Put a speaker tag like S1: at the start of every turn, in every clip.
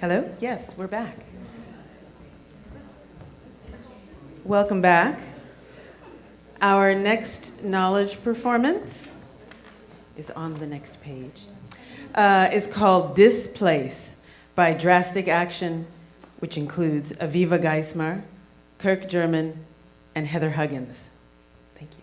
S1: Hello? Yes, we're back. Welcome back. Our next knowledge performance is on the next page. Is called Displace by Drastic Action, which includes Aviva Geismar, Kirk German, and Heather Huggins. Thank you.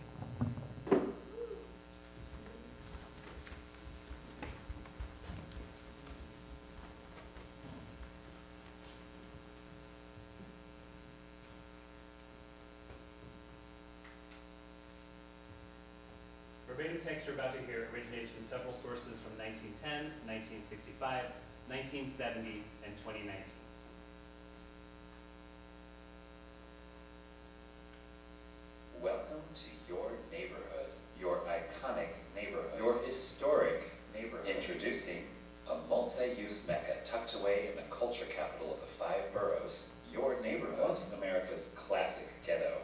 S2: Verbatim text you're about to hear originates from several sources from 1910, 1965, 1970, and 2019.
S3: Welcome to your neighborhood, your iconic neighborhood, your historic neighborhood. Introducing a multi-use mecca tucked away in the culture capital of the 5 boroughs. Your neighborhood, once America's classic ghetto.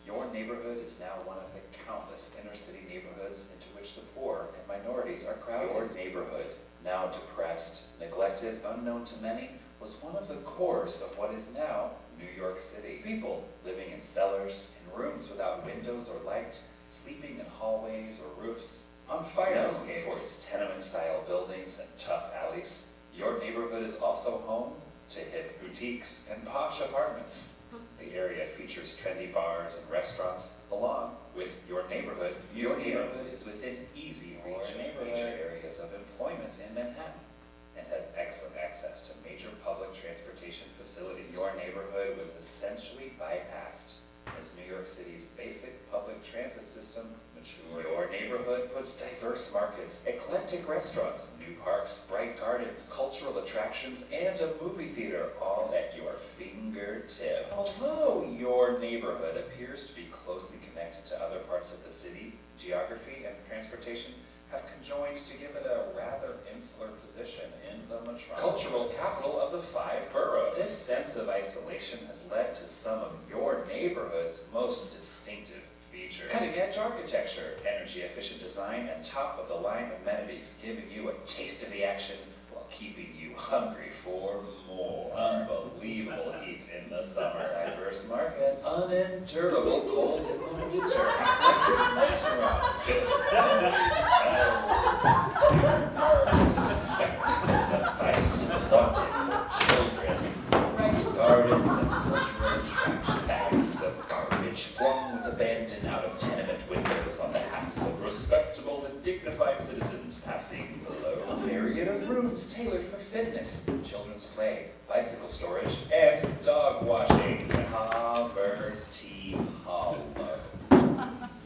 S3: Your neighborhood is now one of the countless inner-city neighborhoods into which the poor and minorities are crowded. Your neighborhood, now depressed, neglected, unknown to many, was one of the cores of what is now New York City. People living in cellars, in rooms without windows or light, sleeping in hallways or roofs, on fire escapes for its tenement-style buildings and tough alleys. Your neighborhood is also home to hip boutiques and posh apartments. The area features trendy bars and restaurants, along with your neighborhood. Your neighborhood is within easy reach of major areas of employment in Manhattan and has excellent access to major public transportation facilities. Your neighborhood was essentially bypassed as New York City's basic public transit system matured. Your neighborhood puts diverse markets, eclectic restaurants, new parks, bright gardens, cultural attractions, and a movie theater all at your fingertips. Although your neighborhood appears to be closely connected to other parts of the city, geography and transportation have conjoined to give it a rather insular position in the metropolis. Cultural capital of the 5 boroughs. This sense of isolation has led to some of your neighborhood's most distinctive features. Cutting-edge architecture, energy-efficient design, and top-of-the-line amenities, giving you a taste of the action while keeping you hungry for more. Unbelievable heat in the summer. Diverse markets. Unendurable cold in the winter. Eclectic restaurants. Spectacles of vice wanted for children. Bright gardens and cultural attraction. Bags of garbage flung with abandon out of tenement windows on the hats of respectable and dignified citizens passing below. A myriad of rooms tailored for fitness, children's play, bicycle storage, and dog washing. Poverty Hollow.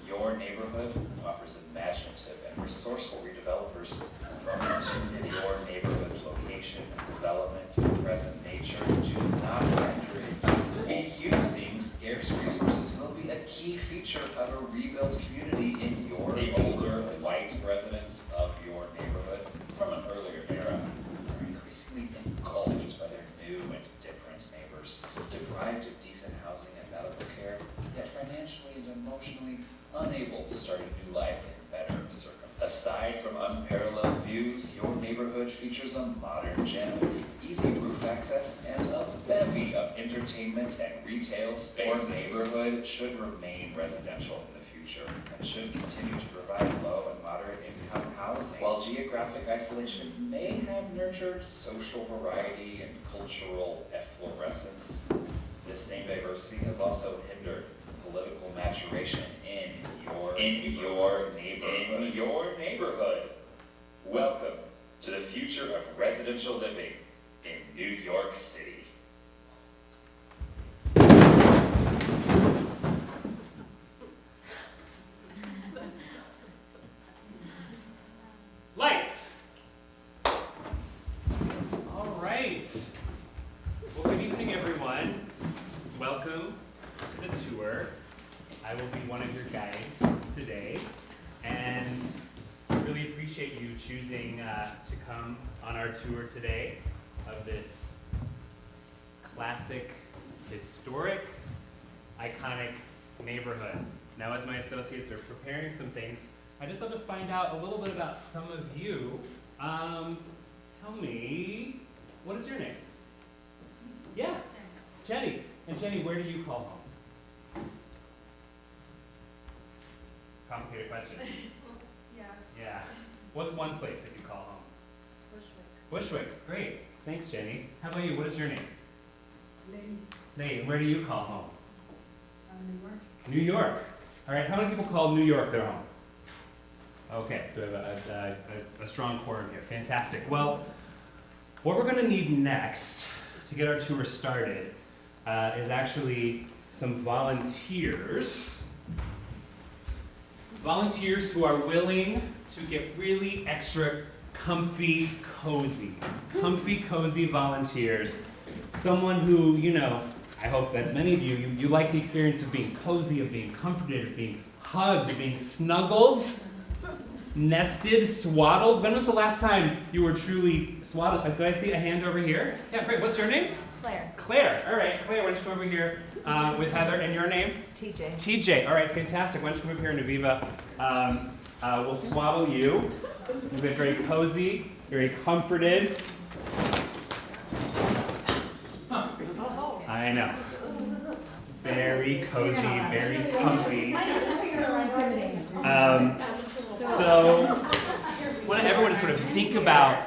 S3: Your neighborhood offers imaginative and resourceful redevelopers. From your neighborhood's location, development, and present nature do not render it. Reusing scarce resources will be a key feature of a rebuilt community in your older white residents of your neighborhood from an earlier era are increasingly engulfed by their new and different neighbors, deprived of decent housing and medical care, yet financially and emotionally unable to start a new life in better circumstances. Aside from unparalleled views, your neighborhood features a modern gym, easy roof access, and a bevy of entertainment and retail spaces. Your neighborhood should remain residential in the future and should continue to provide low and moderate income housing. While geographic isolation may have nurtured social variety and cultural efflorescence, this same diversity has also hindered political maturation in your neighborhood. Welcome to the future of residential living in New York City.
S2: Lights! All right. Well, good evening, everyone. Welcome to the tour. I will be one of your guides today, and I really appreciate you choosing to come on our tour today of this classic, historic, iconic neighborhood. Now, as my associates are preparing some things, I just love to find out a little bit about some of you. Tell me, what is your name? Yeah, Jennie. And Jennie, where do you call home? Complicated question. Yeah. What's one place that you call home? Bushwick. Great. Thanks, Jennie. How about you? What is your name? Lane. Where do you call home? New York. All right. How many people call New York their home? Okay. So we have a strong quorum here. Fantastic. Well, what we're going to need next to get our tour started is actually some volunteers. Volunteers who are willing to get really extra comfy, cozy. Comfy, cozy volunteers. Someone who, I hope that's many of you, you like the experience of being cozy, of being comforted, of being hugged, of being snuggled, nested, swaddled. When was the last time you were truly swaddled? Did I see a hand over here? Yeah, great. What's your name? Claire. All right, Claire, why don't you come over here with Heather, and your name? TJ. All right, fantastic. Why don't you come over here, Naviva? We'll swaddle you. You'll get very cozy, very comforted. I know. Very cozy, very comfy. So, I want everyone to sort of think about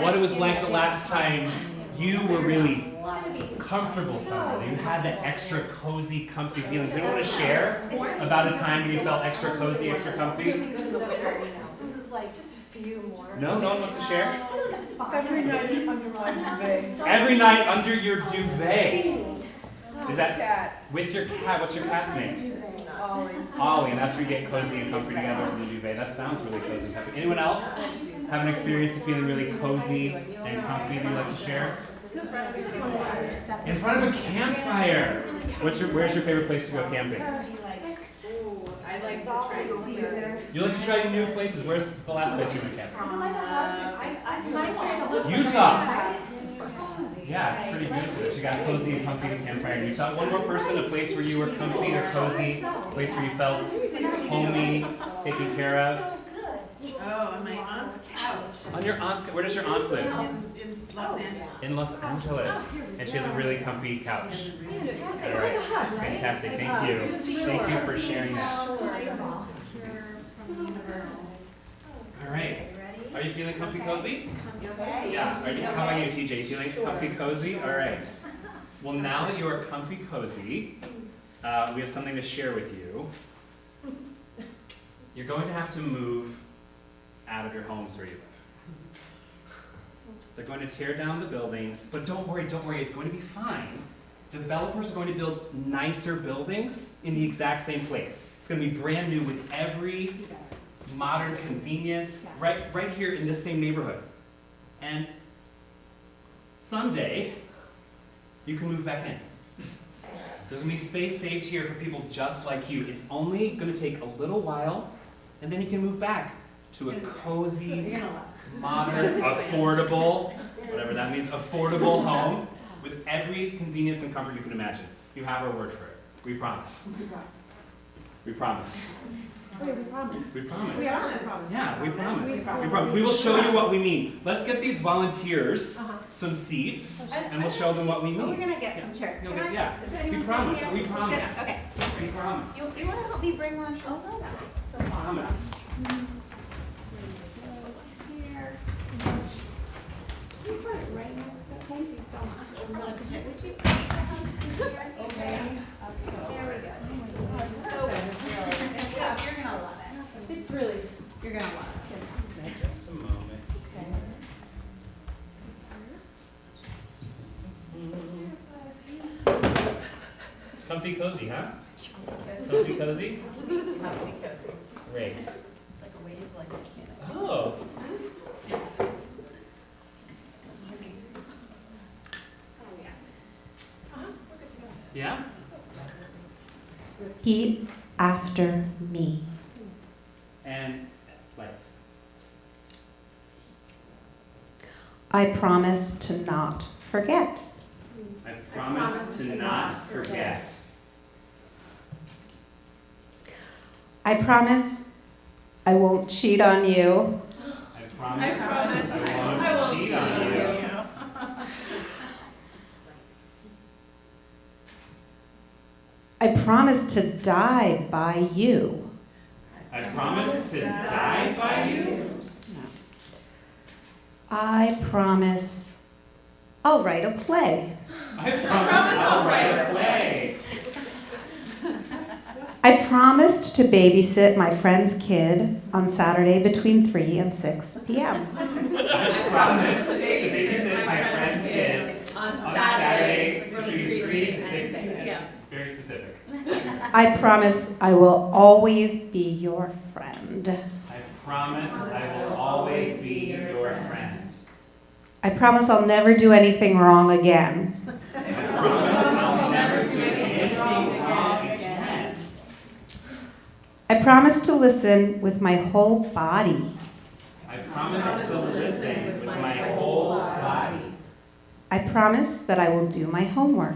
S2: what it was like the last time you were really comfortable somewhere, that you had that extra cozy, comfy feeling. Does anyone want to share about a time when you felt extra cozy, extra comfy?
S4: This is like just a few more.
S2: No one wants to share?
S4: Every night under my duvet.
S2: Every night under your duvet. Is that
S4: Cat.
S2: with your cat? What's your cat's name?
S4: Ollie.
S2: Ollie, and that's where you get cozy and comfy together in the duvet. That sounds really cozy and comfy. Anyone else have an experience of feeling really cozy and comfy that you'd like to share? In front of a campfire. Where's your favorite place to go camping?
S4: I like to try to see there.
S2: You like to try new places. Where's the last place you went camping?
S4: Utah.
S2: Utah. Yeah, it's pretty beautiful. You got cozy and comfy campfire in Utah. One more person, a place where you were comfy or cozy, a place where you felt homey, taken care of.
S1: Oh, on my aunt's couch.
S2: On your aunt's, where does your aunt live?
S1: In Los Angeles.
S2: In Los Angeles. And she has a really comfy couch. All right. Fantastic. Thank you. Thank you for sharing that. All right. Are you feeling comfy cozy? Yeah. How about you, TJ? Feeling comfy cozy? All right. Well, now that you are comfy cozy, we have something to share with you. You're going to have to move out of your homes where you live. They're going to tear down the buildings, but don't worry, it's going to be fine. Developers are going to build nicer buildings in the exact same place. It's going to be brand new with every modern convenience right here in this same neighborhood. And someday, you can move back in. There's going to be space saved here for people just like you. It's only going to take a little while, and then you can move back to a cozy, modern, affordable, whatever that means, affordable home with every convenience and comfort you can imagine. You have our word for it. We promise. We promise.
S4: Wait, we promise.
S2: We promise.
S4: We are gonna promise.
S2: Yeah, we promise.
S4: We promise.
S2: We promise. We will show you what we mean. Let's get these volunteers some seats, and we'll show them what we mean.
S4: We're gonna get some chairs.
S2: You'll
S4: Can
S2: get-
S4: I-
S2: yeah.
S4: Is
S2: We
S4: anyone
S2: promise.
S4: sitting
S2: We
S4: here?
S2: promise.
S4: Okay.
S2: We promise.
S4: You wanna help me bring one over? So awesome.
S2: Promise.
S4: Here. Can you put it right next to that? Thank you so much. I really appreciate it. Would you? Okay. There we go. So, you're gonna love it. It's really, you're gonna love it.
S2: Just a moment.
S4: Okay.
S2: Comfy cozy, huh? Comfy cozy? Great.
S4: It's like a wave, like a cannon.
S2: Oh. Yeah?
S5: Repeat after me.
S2: And lights.
S5: I promise to not forget.
S2: I promise to not forget.
S5: I promise I won't cheat on you.
S2: I promise I won't cheat on you.
S5: I promise to die by you.
S2: I promise to die by you.
S5: I promise I'll write a play.
S2: I promise I'll write a play.
S5: I promised to babysit my friend's kid on Saturday between 3 and 6 p.m.
S2: I promise to babysit my friend's kid on Saturday between 3 and 6 p.m. Very specific.
S5: I promise I will always be your friend.
S2: I promise I will always be your friend.
S5: I promise I'll never do anything wrong again.
S2: I promise I'll never do anything wrong again.
S5: I promise to listen with my whole body.
S2: I promise to listen with my whole body.
S5: I promise that I will do my homework.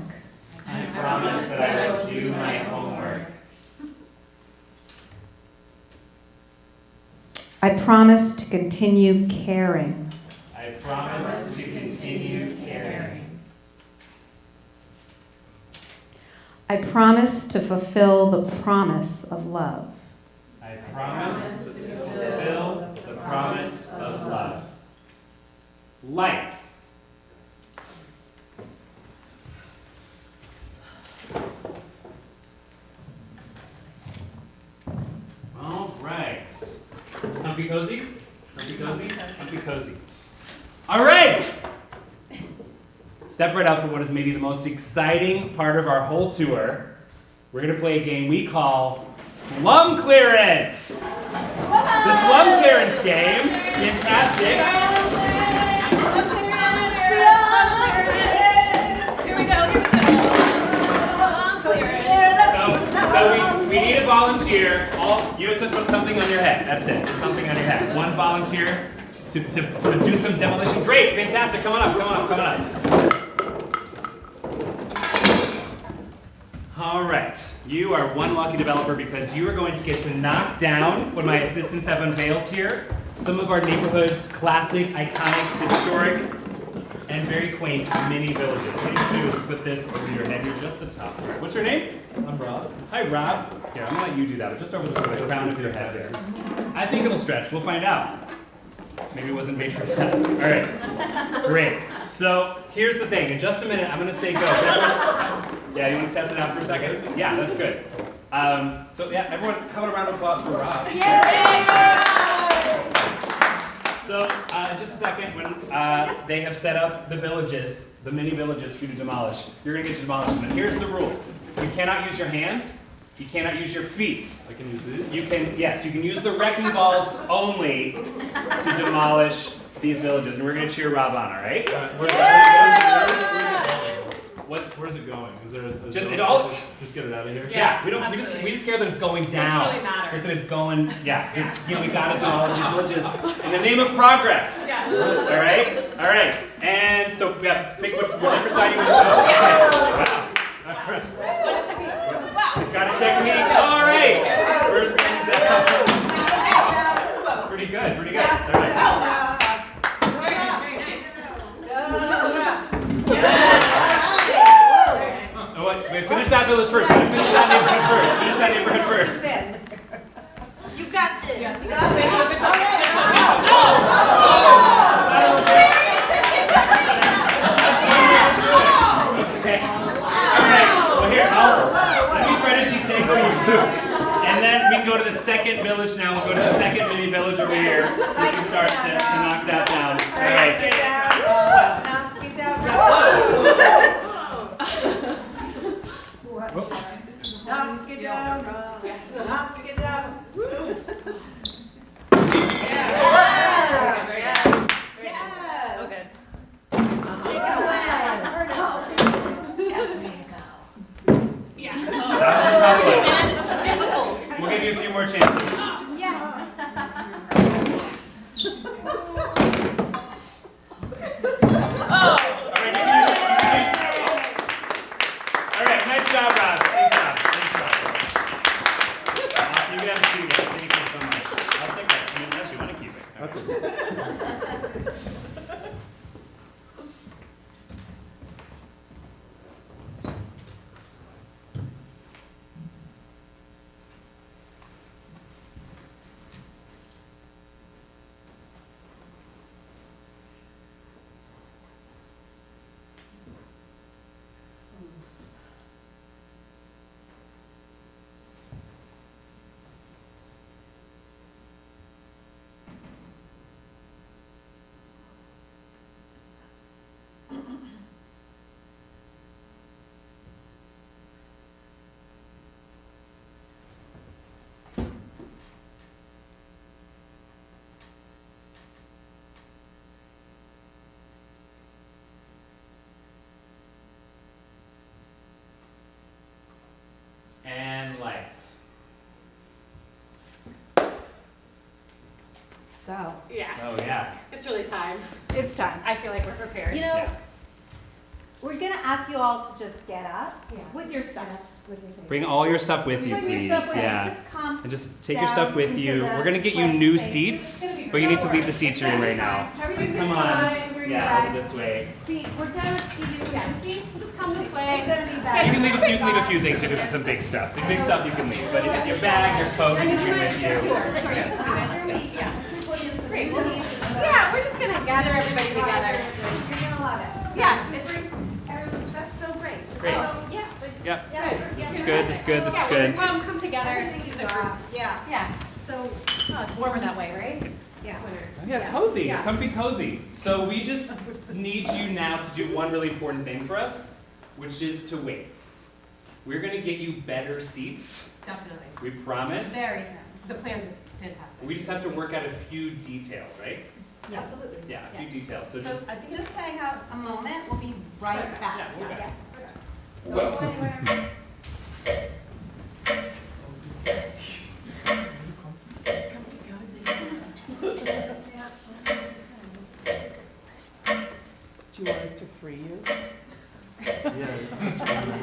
S2: I promise that I will do my homework.
S5: I promise to continue caring.
S2: I promise to continue caring.
S5: I promise to fulfill the promise of love.
S2: I promise to fulfill the promise of love. Lights. All right. Comfy cozy? Comfy cozy? Comfy cozy. All right! Step right up for what is maybe the most exciting part of our whole tour. We're going to play a game we call Slum Clearance. The Slum Clearance game, fantastic.
S4: Here we go.
S2: So we need a volunteer. You have to put something on your head. That's it. Just something on your head. One volunteer to do some demolition. Great, fantastic. Come on up. All right, you are one lucky developer because you are going to get to knock down what my assistants have unveiled here. Some of our neighborhood's classic, iconic, historic, and very quaint mini villages. What you need to do is put this over your head. You're just the top. What's your name?
S6: I'm Rob.
S2: Hi, Rob. Here, I'm gonna let you do that. Just over this way, the crown of your head there. I think it'll stretch. We'll find out. Maybe it wasn't made for that. All right, great. So here's the thing. In just a minute, I'm gonna say go. Yeah, you want to test it out for a second? Yeah, that's good. So yeah, everyone, how about a round of applause for Rob? So in just a second, when they have set up the villages, the mini villages for you to demolish, you're gonna get to demolish them. And here's the rules: you cannot use your hands. You cannot use your feet.
S6: I can use these?
S2: You can, yes, you can use the wrecking balls only to demolish these villages. And we're gonna cheer Rob on, all right?
S6: Where's it going? Is there a
S2: Just
S6: zone?
S2: it all.
S6: Just get it out of here?
S2: Yeah, we
S7: absolutely.
S2: just care that it's going down.
S7: Doesn't really matter.
S2: Just that it's going, yeah, just, you know, we gotta demolish these villages in the name of progress.
S7: Yes.
S2: All right. And so, yeah, pick whichever side you want to go.
S7: Yes.
S2: Wow. All right.
S7: What a technique. Wow.
S2: He's got a technique. All right. First things out. That's pretty good. All right.
S7: Very nice, very nice.
S2: Oh, wait, finish that village first. Finish that neighborhood first.
S7: You got this. Yes. You got
S2: Okay. All right. Well, here, let me try to detangle you. And then we can go to the second village now. We'll go to the second mini village over here. We can start to knock that down. All right.
S7: It's so difficult.
S2: We'll give you a few more chances. All right, nice job, Rob. Nice job. You can have a seat again. Thank you so much. I'll take that. I mean, unless you want to keep it.
S6: That's okay.
S2: And lights.
S4: So,
S7: Yeah.
S2: Oh, yeah.
S7: It's really time.
S4: it's time.
S7: I feel like we're prepared.
S4: You know,
S2: Yeah.
S4: we're gonna ask you all to just get up
S7: Yeah.
S4: with your stuff. With your things.
S2: Bring all your stuff with you,
S4: Bring your
S2: please.
S4: stuff with you.
S2: Yeah.
S4: Just come.
S2: And just take your stuff with
S4: Down
S2: you.
S4: into the
S2: We're going to get you
S4: play
S2: new
S4: space.
S2: seats,
S7: It's gonna be
S2: but you need to
S7: great.
S2: leave the seats you're in right now.
S4: Everybody's
S2: Just
S4: gonna
S2: come
S4: be
S2: on.
S4: fine. Bring your
S2: Yeah,
S4: bags.
S2: over this way.
S4: See, we're gonna give you some seats.
S7: Just come this
S4: It's
S7: way.
S4: gonna be
S2: You
S4: bad.
S2: can leave a few things. You can leave some big stuff. The big stuff you can leave. But if your bag, your coat, you can bring with you.
S7: Sure, you can do that. Yeah. Great. Yeah, we're just gonna gather everybody together.
S4: You're gonna love it. So
S7: Yeah,
S4: just
S7: it's-
S4: bring everyone- that's so great.
S2: Great.
S4: So, yeah.
S2: Yep.
S7: Good.
S2: This is good. This is good. This is
S7: Yeah,
S2: good.
S7: let's come together.
S4: Everything
S7: This
S4: is
S7: is a group.
S4: yeah.
S7: Yeah.
S4: So,
S7: Oh, it's warmer that way, right?
S4: yeah.
S7: Winter.
S2: Oh, yeah, cozy.
S7: Yeah.
S2: It's comfy cozy. So we just need you now to do one really important thing for us, which is to wait. We're going to get you better seats.
S7: Definitely.
S2: We promise.
S4: Very soon.
S7: The plans are fantastic.
S2: We just have to work out a few details, right?
S7: Yeah. Absolutely.
S2: Yeah, a few details. So
S7: So
S2: just
S7: I think
S4: Just hang out a moment. We'll be right back.
S2: Yeah, we'll be back.
S4: Don't
S3: Well,
S4: go anywhere.
S1: Do you want us to free you?
S6: Yeah.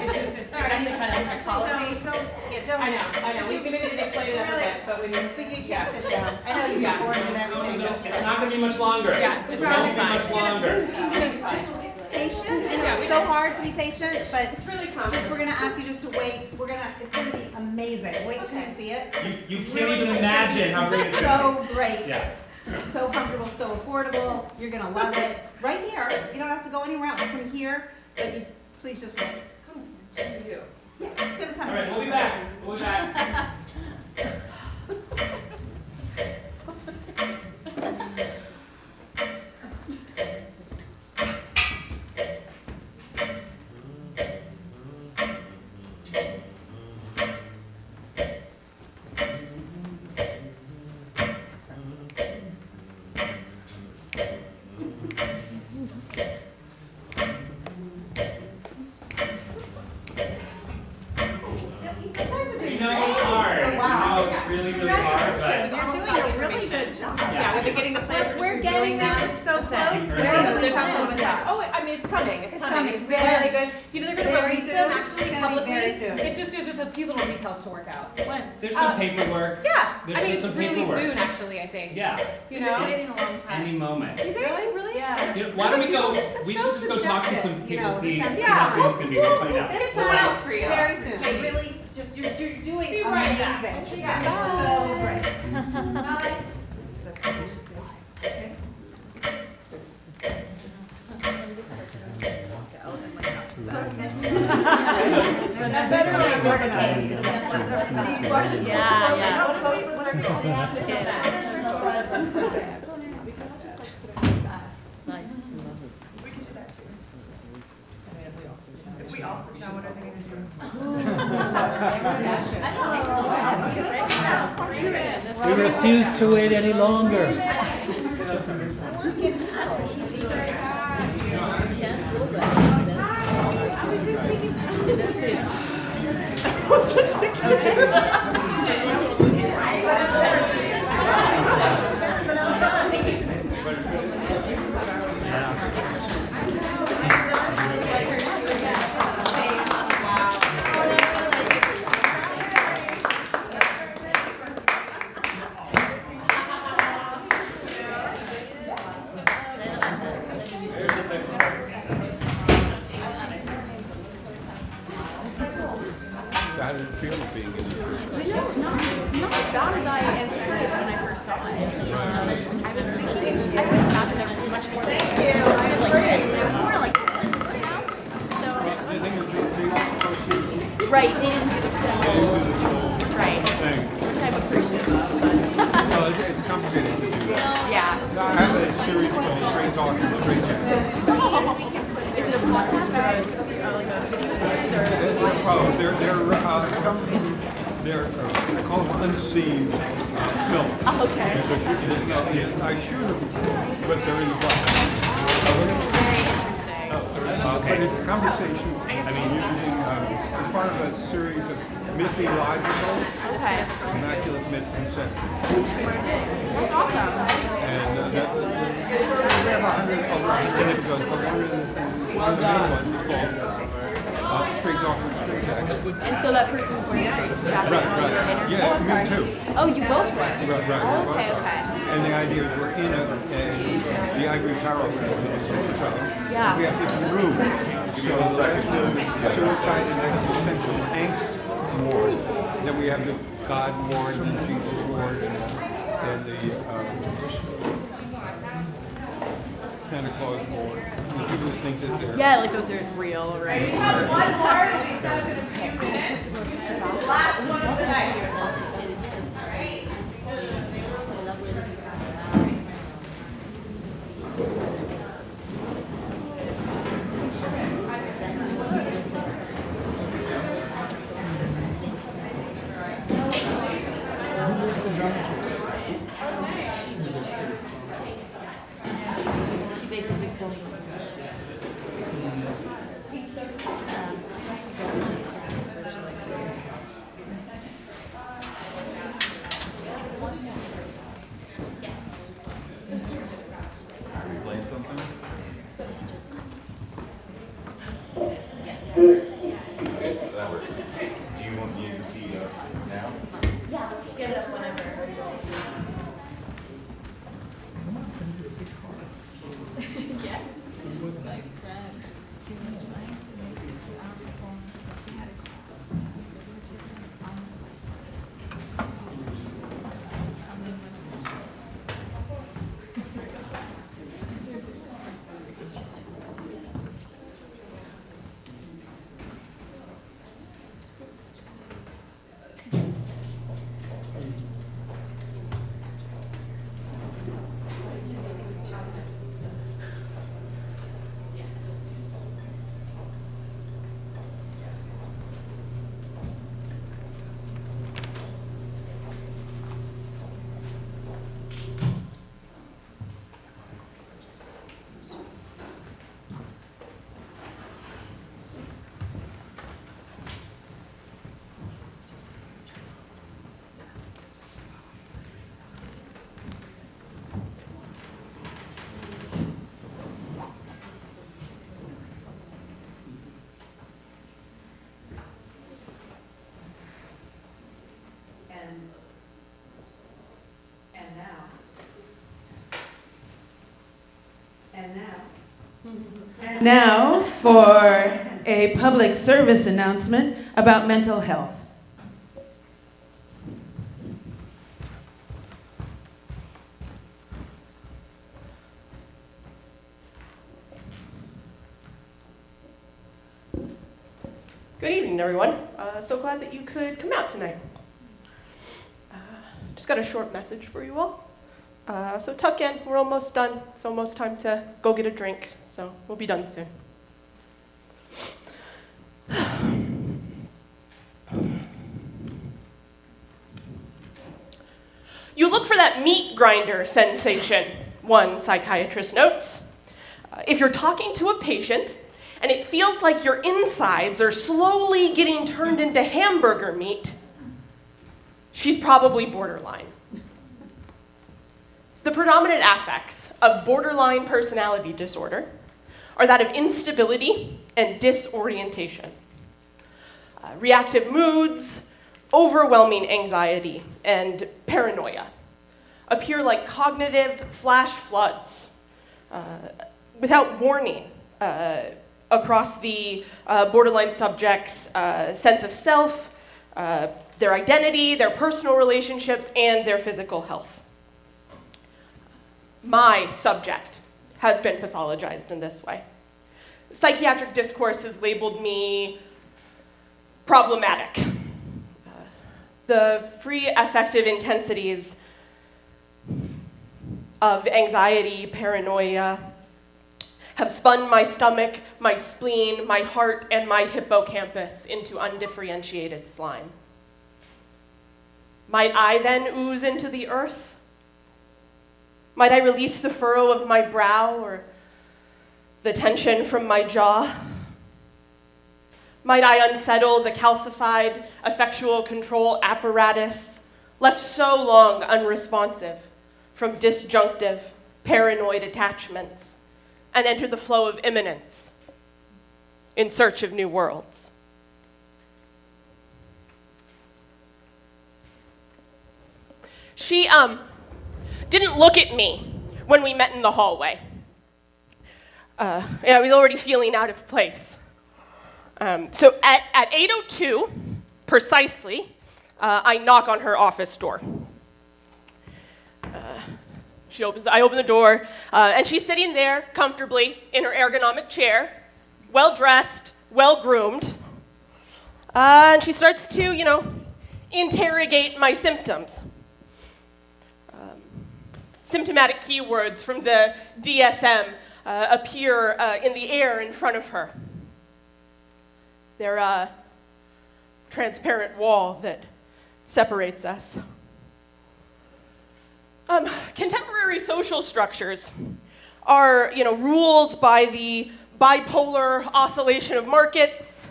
S7: It's actually kind of strict policy.
S1: Don't.
S7: I know. We maybe didn't explain it every bit, but we just.
S1: So you can't sit down. I know you
S7: Yeah.
S1: before and everything.
S2: It's not gonna be much longer.
S7: Yeah,
S2: It's
S7: we
S2: not gonna
S7: promise.
S2: be much longer.
S1: Just patient, and
S7: Yeah, we
S1: it's so
S7: just-
S1: hard to be patient, but
S7: It's really
S1: just,
S7: common.
S1: we're gonna ask you just to wait. It's gonna be amazing. Wait till you see it.
S2: You can't even imagine how great it's gonna
S1: So great.
S2: be. Yeah.
S1: So comfortable, so affordable. You're gonna love it. Right here. You don't have to go anywhere else. From here, but you, please just wait.
S7: Comes to you.
S1: Yeah, it's gonna come.
S2: All right, we'll be back. We'll be back. You know it's hard. You know it's really, really hard, but
S1: You're doing a really good job.
S7: Yeah, we've been getting the plans.
S1: We're getting there. We're so close.
S7: There's
S1: Really
S7: no
S1: close.
S7: yeah. Oh, I mean, it's coming. It's coming.
S1: coming.
S7: It's really good. You know, they're gonna
S1: Very
S7: release them
S1: soon.
S7: actually
S1: It's gonna be
S7: publicly.
S1: very soon.
S7: It's just a few little details to work out. When?
S2: there's some paperwork.
S7: Yeah.
S2: There's
S7: I mean,
S2: just
S7: it's
S2: some
S7: really
S2: paperwork.
S7: soon, actually. I think.
S2: Yeah.
S7: You know.
S2: Waiting
S7: a long
S2: Any moment.
S7: You think? Really? Yeah.
S2: You know, why don't we go?
S1: It's
S2: We
S1: so
S2: should just go talk to some
S1: subjective,
S2: people,
S1: you know,
S2: see
S1: the sense
S2: how
S1: of-
S2: soon it's gonna be. We'll find out.
S7: Get someone else for you.
S1: Very soon. Really, just you're doing
S7: Be
S1: amazing.
S7: right back.
S1: It's gonna
S7: Yeah.
S1: be so great. Bye. That better not be organized.
S8: We also know what are they gonna do?
S9: We refuse to wait any longer.
S10: How did it feel being in the
S11: Not as bad as I anticipated when I first saw it. I was thinking, I was imagining there would be much more like this. Like this, but it was more like this, you know? So,
S10: the thing is, they were supposed to
S11: right, they didn't do the full,
S10: do this whole
S11: right,
S10: thing.
S11: which I appreciate, but,
S10: Well, it's complicated to do that.
S11: yeah.
S10: I have a series called Straight Talk and Straight Chat.
S11: Is it a podcast or like a video series or?
S10: Oh, I call them unseen films.
S11: Oh, okay.
S10: I shoot them, but they're in the box.
S11: Very interesting.
S10: But it's a conversation. I mean, using it's part of a series of mythological,
S11: Okay.
S10: immaculate misconceptions.
S11: That's awesome.
S10: And we have 100 over 100 episodes, but one of the main ones is called Straight Talk and Straight Text.
S11: And so that person was wearing a straight jacket
S10: Right,
S11: while you were
S10: right.
S11: interviewing?
S10: Yeah,
S11: Oh,
S10: me
S11: I'm sorry.
S10: too.
S11: Oh, you both were?
S10: Right.
S11: Oh, okay, okay.
S10: And the idea is we're in the ivory tower, which is in a hotel.
S11: Yeah.
S10: We have different rooms. So that's the suicide and existential angst ward. Then we have the God ward and Jesus ward and the Santa Claus ward. And people that think that they're
S11: Yeah, like those are real, right? She basically filmed
S10: Are you playing something?
S12: Now for a public service announcement about mental health.
S13: Good evening, everyone. So glad that you could come out tonight. Just got a short message for you all. So tuck in, we're almost done. It's almost time to go get a drink, so we'll be done soon. You look for that meat grinder sensation, one psychiatrist notes. If you're talking to a patient and it feels like your insides are slowly getting turned into hamburger meat, she's probably borderline. The predominant affects of borderline personality disorder are that of instability and disorientation. Reactive moods, overwhelming anxiety, and paranoia appear like cognitive flash floods without warning across the borderline subject's sense of self, their identity, their personal relationships, and their physical health. My subject has been pathologized in this way. Psychiatric discourse has labeled me problematic. The free affective intensities of anxiety, paranoia, have spun my stomach, my spleen, my heart, and my hippocampus into undifferentiated slime. Might I then ooze into the earth? Might I release the furrow of my brow or the tension from my jaw? Might I unsettle the calcified effectual control apparatus left so long unresponsive from disjunctive, paranoid attachments and enter the flow of immanence in search of new worlds? She, didn't look at me when we met in the hallway. I was already feeling out of place. So at 8:02, precisely, I knock on her office door. I open the door, and she's sitting there comfortably in her ergonomic chair, well-dressed, well-groomed, and she starts to, interrogate my symptoms. Symptomatic keywords from the DSM appear in the air in front of her. They're a transparent wall that separates us. Contemporary social structures are, ruled by the bipolar oscillation of markets,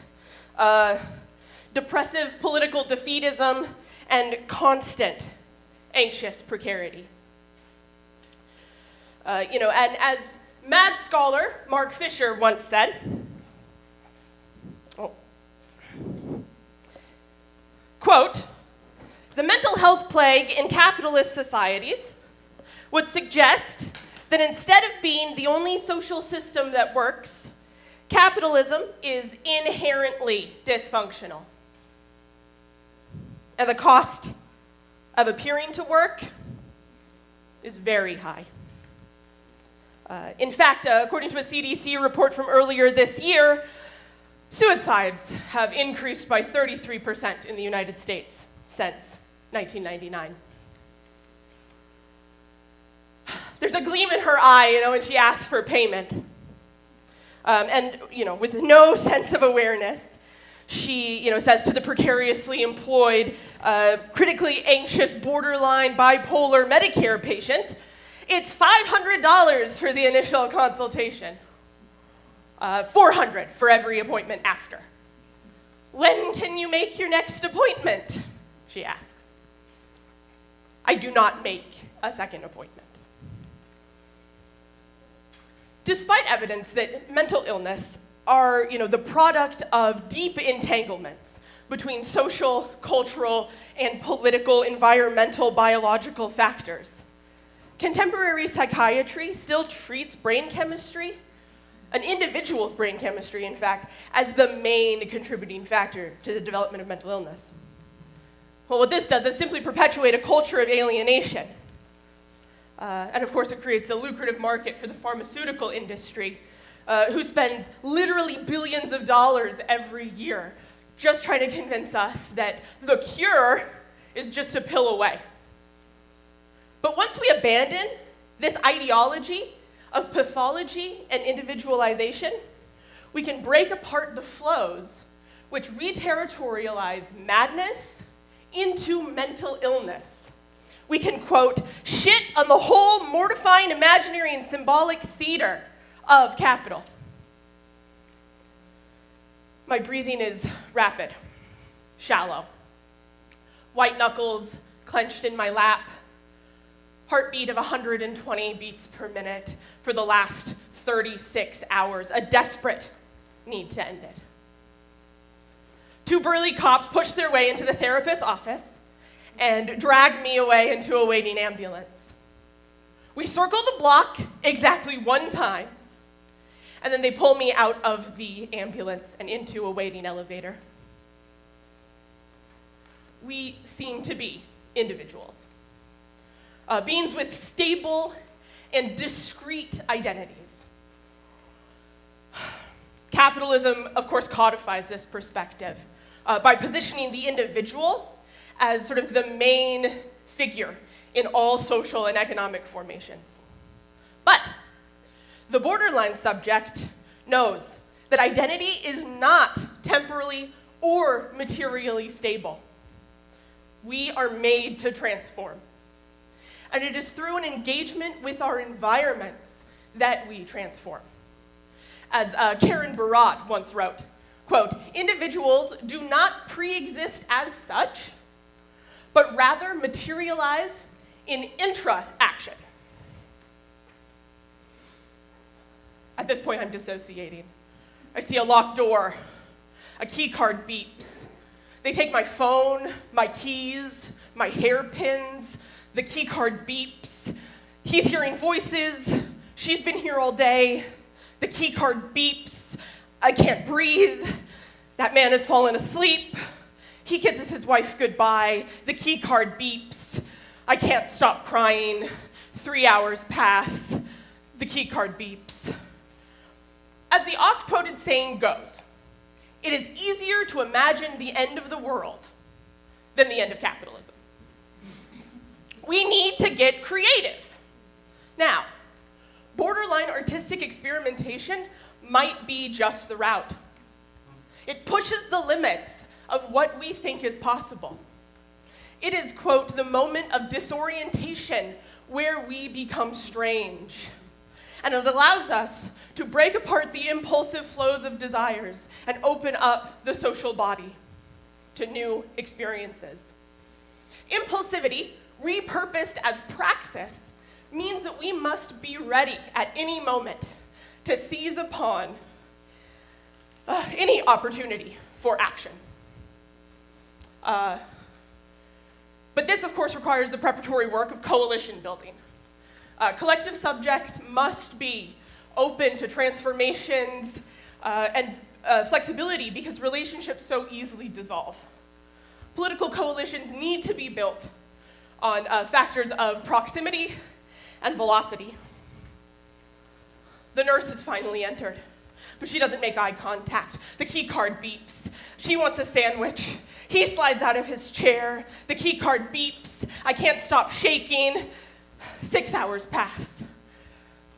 S13: depressive political defeatism, and constant anxious precarity. And as mad scholar Mark Fisher once said, quote, "The mental health plague in capitalist societies would suggest that instead of being the only social system that works, capitalism is inherently dysfunctional. And the cost of appearing to work is very high." In fact, according to a CDC report from earlier this year, suicides have increased by 33% in the United States since 1999. There's a gleam in her eye, when she asks for payment. And, with no sense of awareness, she, says to the precariously employed, critically anxious, borderline, bipolar Medicare patient, "It's $500 for the initial consultation. $400 for every appointment after. When can you make your next appointment?" she asks. I do not make a second appointment. Despite evidence that mental illness are, the product of deep entanglements between social, cultural, and political, environmental, biological factors, contemporary psychiatry still treats brain chemistry an individual's brain chemistry, in fact, as the main contributing factor to the development of mental illness. Well, what this does is simply perpetuate a culture of alienation. And of course, it creates a lucrative market for the pharmaceutical industry, who spends literally billions of dollars every year just trying to convince us that the cure is just a pill away. But once we abandon this ideology of pathology and individualization, we can break apart the flows which reterritorialize madness into mental illness. We can, quote, shit on the whole mortifying imaginary and symbolic theater of capital. My breathing is rapid, shallow. White knuckles clenched in my lap, heartbeat of 120 beats per minute for the last 36 hours, a desperate need to end it. 2 burly cops pushed their way into the therapist's office and dragged me away into a waiting ambulance. We circled the block exactly 1 time, and then they pull me out of the ambulance and into a waiting elevator. We seem to be individuals, beings with stable and discrete identities. Capitalism, of course, codifies this perspective by positioning the individual as sort of the main figure in all social and economic formations. But the borderline subject knows that identity is not temporally or materially stable. We are made to transform. And it is through an engagement with our environments that we transform. As Karen Barad once wrote, quote, individuals do not pre-exist as such, but rather materialize in intra-action. At this point, I'm dissociating. I see a locked door. A key card beeps. They take my phone, my keys, my hairpins. The key card beeps. He's hearing voices. She's been here all day. The key card beeps. I can't breathe. That man has fallen asleep. He kisses his wife goodbye. The key card beeps. I can't stop crying. 3 hours pass. The key card beeps. As the oft-quoted saying goes, it is easier to imagine the end of the world than the end of capitalism. We need to get creative. Now, borderline artistic experimentation might be just the route. It pushes the limits of what we think is possible. It is, quote, the moment of disorientation where we become strange. And it allows us to break apart the impulsive flows of desires and open up the social body to new experiences. Impulsivity, repurposed as praxis, means that we must be ready at any moment to seize upon any opportunity for action. But this, of course, requires the preparatory work of coalition building. Collective subjects must be open to transformations and flexibility because relationships so easily dissolve. Political coalitions need to be built on factors of proximity and velocity. The nurse has finally entered, but she doesn't make eye contact. The key card beeps. She wants a sandwich. He slides out of his chair. The key card beeps. I can't stop shaking. 6 hours pass.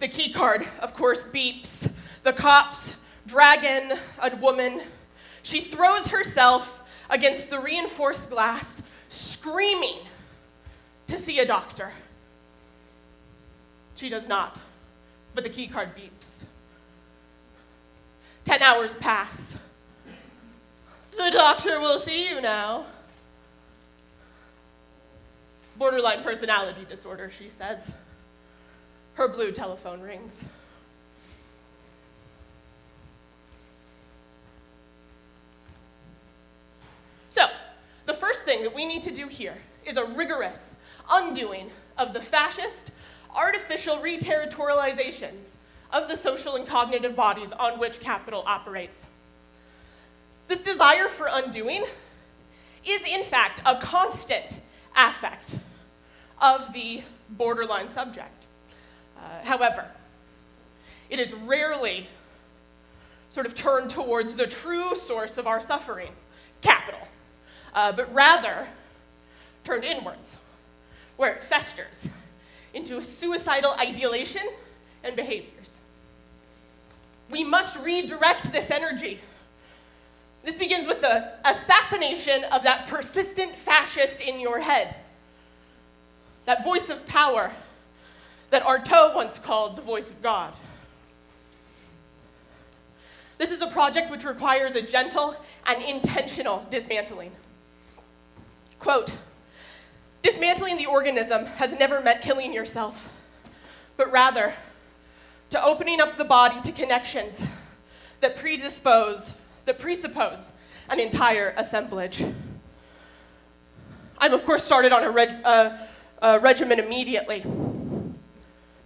S13: The key card, of course, beeps. The cops drag in a woman. She throws herself against the reinforced glass, screaming to see a doctor. She does not, but the key card beeps. 10 hours pass. The doctor will see you now. Borderline personality disorder, she says. Her blue telephone rings. So, the first thing that we need to do here is a rigorous undoing of the fascist, artificial reterritorializations of the social and cognitive bodies on which capital operates. This desire for undoing is, in fact, a constant affect of the borderline subject. However, it is rarely sort of turned towards the true source of our suffering, capital, but rather turned inwards, where it festers into suicidal ideation and behaviors. We must redirect this energy. This begins with the assassination of that persistent fascist in your head, that voice of power that Artaud once called the voice of God. This is a project which requires a gentle and intentional dismantling. Quote, dismantling the organism has never meant killing yourself, but rather to opening up the body to connections that presuppose an entire assemblage. I'm, of course, started on a regimen immediately.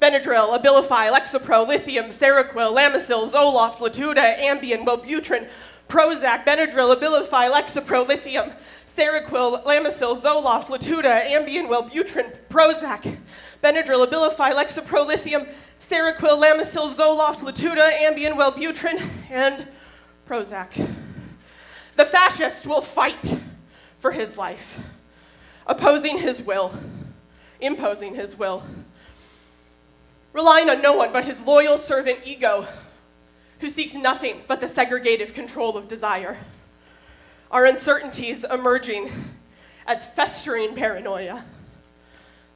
S13: Benadryl, Abilify, Lexapro, Lithium, Seroquel, Lamisil, Zoloft, Latuda, Ambien, Wellbutrin, Prozac, Benadryl, Abilify, Lexapro, Lithium, Seroquel, Lamisil, Zoloft, Latuda, Ambien, Wellbutrin, Prozac, Benadryl, Abilify, Lexapro, Lithium, Seroquel, Lamisil, Zoloft, Latuda, Ambien, Wellbutrin, and Prozac. The fascist will fight for his life, opposing his will, imposing his will, relying on no one but his loyal servant ego, who seeks nothing but the segregative control of desire. Our uncertainties emerging as festering paranoia,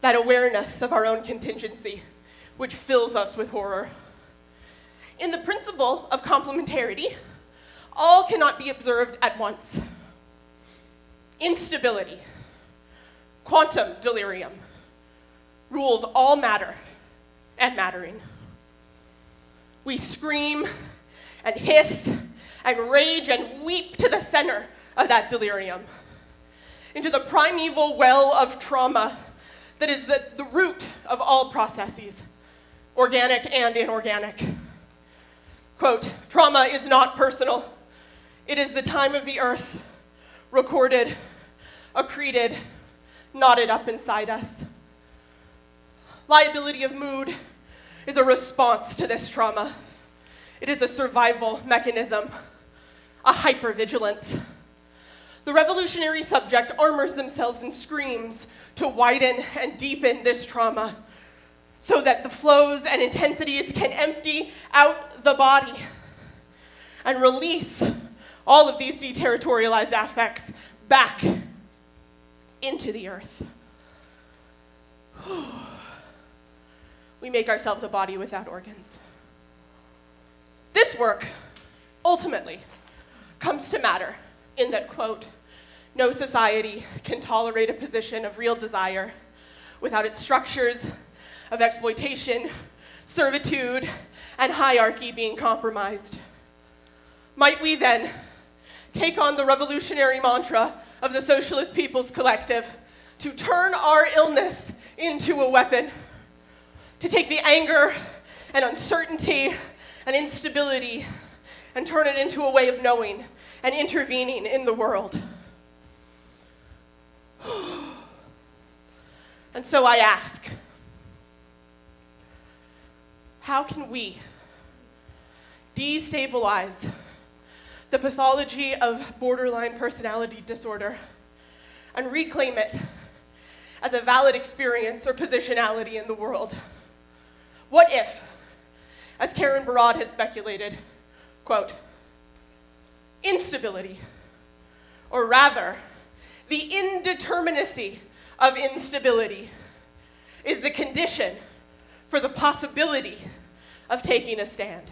S13: that awareness of our own contingency, which fills us with horror. In the principle of complementarity, all cannot be observed at once. Instability, quantum delirium, rules all matter and mattering. We scream and hiss and rage and weep to the center of that delirium, into the primeval well of trauma that is the root of all processes, organic and inorganic. Quote, trauma is not personal. It is the time of the earth, recorded, accreted, knotted up inside us. Liability of mood is a response to this trauma. It is a survival mechanism, a hypervigilance. The revolutionary subject armors themselves in screams to widen and deepen this trauma so that the flows and intensities can empty out the body and release all of these deterritorialized affects back into the earth. We make ourselves a body without organs. This work, ultimately, comes to matter in that, quote, no society can tolerate a position of real desire without its structures of exploitation, servitude, and hierarchy being compromised. Might we then take on the revolutionary mantra of the Socialist People's Collective to turn our illness into a weapon, to take the anger and uncertainty and instability and turn it into a way of knowing and intervening in the world. And so I ask, how can we destabilize the pathology of borderline personality disorder and reclaim it as a valid experience or positionality in the world? What if, as Karen Barad has speculated, quote, instability, or rather, the indeterminacy of instability is the condition for the possibility of taking a stand?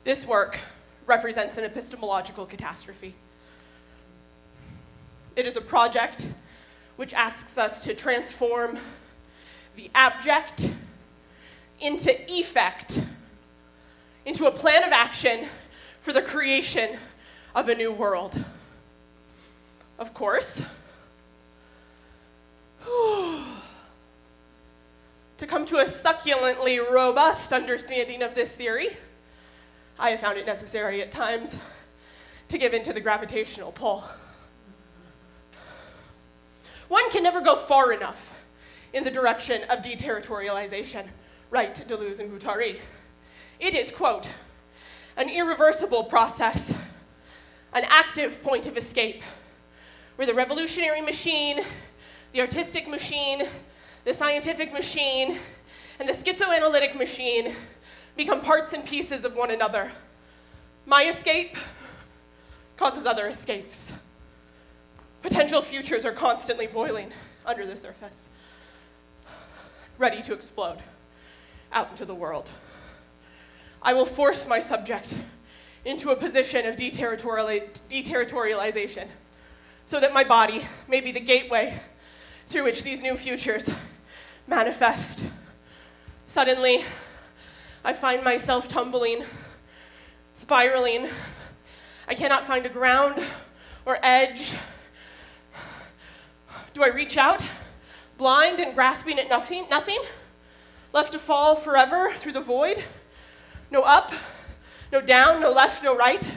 S13: This work represents an epistemological catastrophe. It is a project which asks us to transform the abject into effect, into a plan of action for the creation of a new world. Of course, to to come to a succulently robust understanding of this theory, I have found it necessary at times to give in to the gravitational pull. One can never go far enough in the direction of deterritorialization, right, Deleuze and Guattari. It is, quote, an irreversible process, an active point of escape, where the revolutionary machine, the artistic machine, the scientific machine, and the schizoanalytic machine become parts and pieces of one another. My escape causes other escapes. Potential futures are constantly boiling under the surface, ready to explode out into the world. I will force my subject into a position of deterritorialization so that my body may be the gateway through which these new futures manifest. Suddenly, I find myself tumbling, spiraling. I cannot find a ground or edge. Do I reach out, blind and grasping at nothing? Left to fall forever through the void? No up, no down, no left, no right.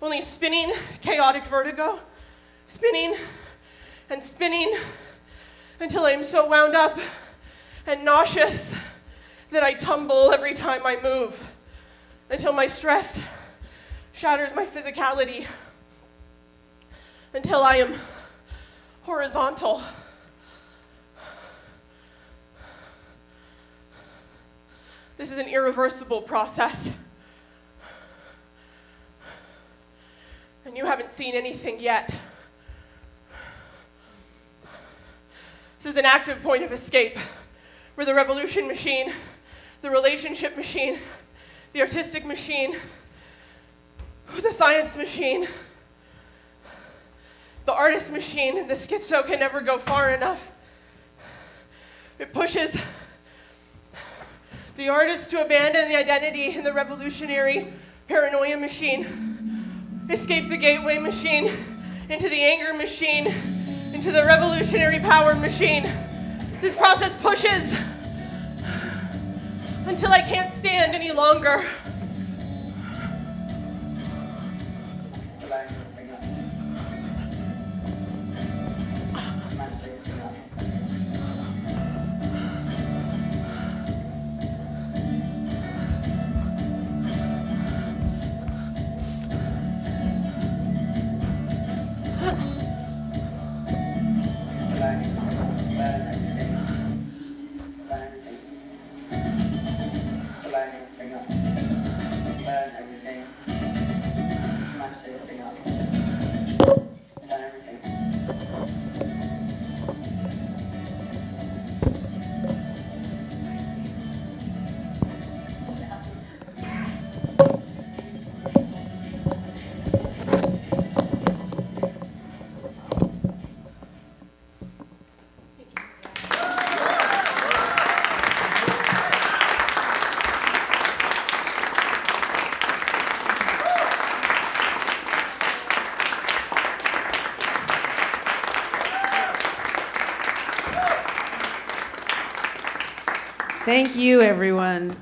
S13: Only spinning, chaotic vertigo. Spinning and spinning until I am so wound up and nauseous that I tumble every time I move. Until my stress shatters my physicality. Until I am horizontal. This is an irreversible process. And you haven't seen anything yet. This is an active point of escape where the revolution machine, the relationship machine, the artistic machine, the science machine, the artist machine, the schizo can never go far enough. It pushes the artist to abandon the identity in the revolutionary paranoia machine, escape the gateway machine, into the anger machine, into the revolutionary power machine. This process pushes until I can't stand any longer.
S12: Thank you, everyone.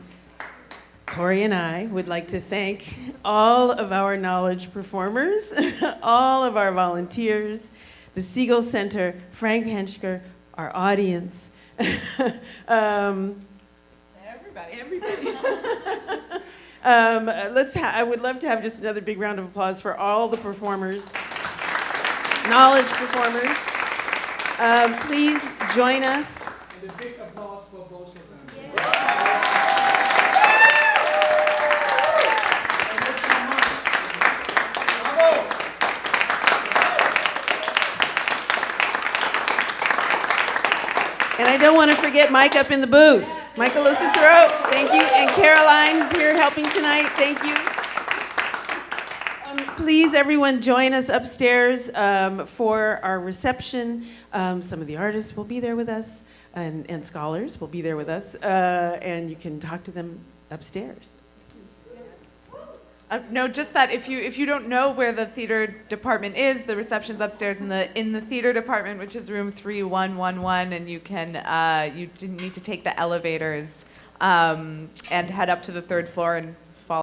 S12: Cory and I would like to thank all of our knowledge performers, all of our volunteers, the Siegel Center, Frank Henschker, our audience. Everybody. I would love to have just another big round of applause for all the performers, knowledge performers. Please join us.
S10: And a big applause for both of them.
S12: And I don't want to forget Mike up in the booth. Michael Cicero, thank you. And Caroline is here helping tonight. Thank you. Please, everyone, join us upstairs for our reception. Some of the artists will be there with us, and scholars will be there with us, and you can talk to them upstairs.
S8: No, just that if you don't know where the theater department is, the reception's upstairs in the theater department, which is room 3111, and you can you need to take the elevators and head up to the third floor and